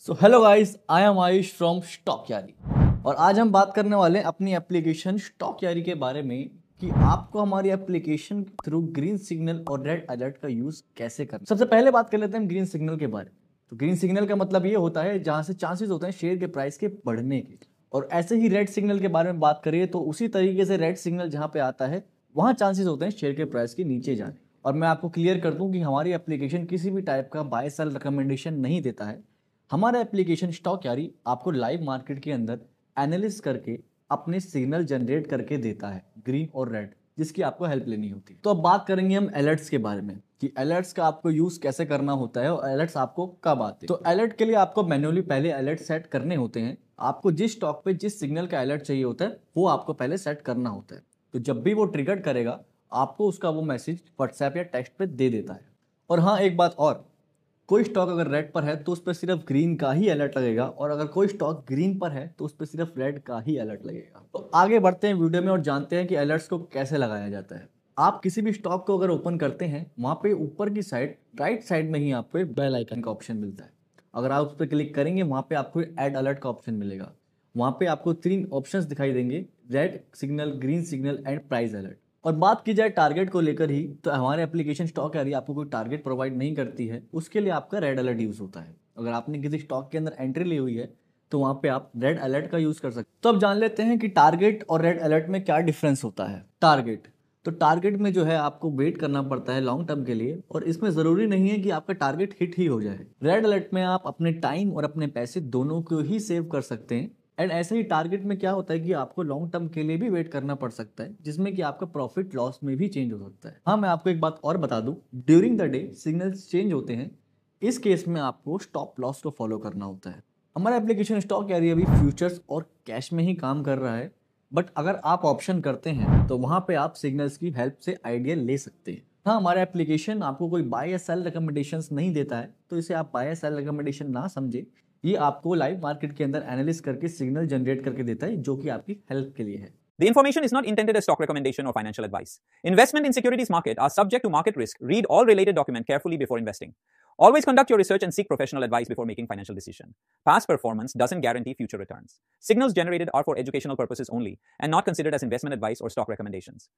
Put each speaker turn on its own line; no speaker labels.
So hello guys, I am Ayush from stock यारी और आज हम बात करने वाले हैं अपनी एप्लीकेशन स्टॉक यारी के बारे में कि आपको हमारी एप्लीकेशन थ्रू ग्रीन सिग्नल और रेड अलर्ट का यूज कैसे करना। सबसे पहले बात कर लेते हैं ग्रीन सिग्नल के बारे में। तो ग्रीन सिग्नल का मतलब ये होता है जहां से चांसेस होते हैं शेयर के प्राइस के बढ़ने के, और ऐसे ही रेड सिग्नल के बारे में बात करिए तो उसी तरीके से रेड सिग्नल जहां पे आता है वहां चांसेस होते हैं शेयर के प्राइस के नीचे जाने। और मैं आपको क्लियर कर दूं कि हमारी एप्लीकेशन किसी भी टाइप का बाय सेल रिकमेंडेशन नहीं देता है। हमारा एप्लीकेशन स्टॉक यारी आपको लाइव मार्केट के अंदर एनालिसिस करके अपने सिग्नल जनरेट करके देता है ग्रीन और रेड, जिसकी आपको हेल्प लेनी होती है। तो अब बात करेंगे हम अलर्ट्स के बारे में कि अलर्ट्स का आपको यूज कैसे करना होता है और अलर्ट्स आपको कब आते हैं। तो अलर्ट के लिए आपको मैन्युअली पहले अलर्ट सेट करने होते हैं। आपको जिस स्टॉक पे जिस सिग्नल का अलर्ट चाहिए होता है वो आपको पहले सेट करना होता है। तो जब भी वो ट्रिगर करेगा आपको उसका वो मैसेज व्हाट्सएप या टेक्स्ट पे दे देता है। और हाँ, एक बात और, कोई स्टॉक अगर रेड पर है तो उस पर सिर्फ ग्रीन का ही अलर्ट लगेगा, और अगर कोई स्टॉक ग्रीन पर है तो उस पर सिर्फ रेड का ही अलर्ट लगेगा। तो आगे बढ़ते हैं वीडियो में और जानते हैं कि अलर्ट्स को कैसे लगाया जाता है। आप किसी भी स्टॉक को अगर ओपन करते हैं वहां पे ऊपर की साइड राइट साइड में ही आपको एक बेल आइकन का ऑप्शन मिलता है। अगर आप उस पर क्लिक करेंगे वहां पे आपको ऐड अलर्ट का ऑप्शन मिलेगा। वहां पे आपको तीन ऑप्शंस दिखाई देंगे, red signal, green signal and price alert. और बात की जाए टारगेट को लेकर ही, तो हमारे एप्लीकेशन स्टॉक यारी आपको कोई टारगेट प्रोवाइड नहीं करती है। उसके लिए आपका रेड अलर्ट यूज होता है। अगर आपने किसी स्टॉक के अंदर एंट्री ली हुई है तो वहां पे आप रेड अलर्ट का यूज कर सकते हैं। तो अब जान लेते हैं कि टारगेट और रेड अलर्ट में क्या डिफरेंस होता है। टारगेट, तो टारगेट में जो है आपको वेट करना पड़ता है लॉन्ग टर्म के लिए, और इसमें जरूरी नहीं है कि आपका टारगेट हिट ही हो जाए। रेड अलर्ट में आप अपने टाइम और अपने पैसे दोनों को ही सेव कर सकते हैं। एंड ऐसे ही टारगेट में क्या होता है कि आपको लॉन्ग टर्म के लिए भी वेट करना पड़ सकता है, जिसमें कि आपका प्रॉफिट लॉस में भी चेंज हो सकता है। हाँ, मैं आपको एक बात और बता दूं, during the day signals change होते हैं। इस केस में आपको स्टॉप लॉस को फॉलो करना होता है। हमारा एप्लीकेशन स्टॉक यारी अभी फ्यूचर्स और कैश में ही काम कर रहा है, बट अगर आप ऑप्शन करते हैं तो वहां पे आप सिग्नल्स की हेल्प से आइडिया ले सकते हैं। हाँ, हमारा एप्लीकेशन आपको कोई बाय या सेल रिकमेंडेशंस नहीं देता है, तो इसे आप बाय या सेल रिकमेंडेशन ना समझे। ये आपको लाइव मार्केट के अंदर एनालिसिस करके सिग्नल जनरेट करके देता है, जो कि आपकी हेल्प के लिए है।
The information is not intended as stock recommendation or financial advice. Investment in securities market are subject to market risk. Read all related document carefully before investing. Always conduct your research and seek professional advice before making financial decision. Past performance doesn't guarantee future returns. Signals generated are for educational purposes only and not considered as investment advice or stock recommendations.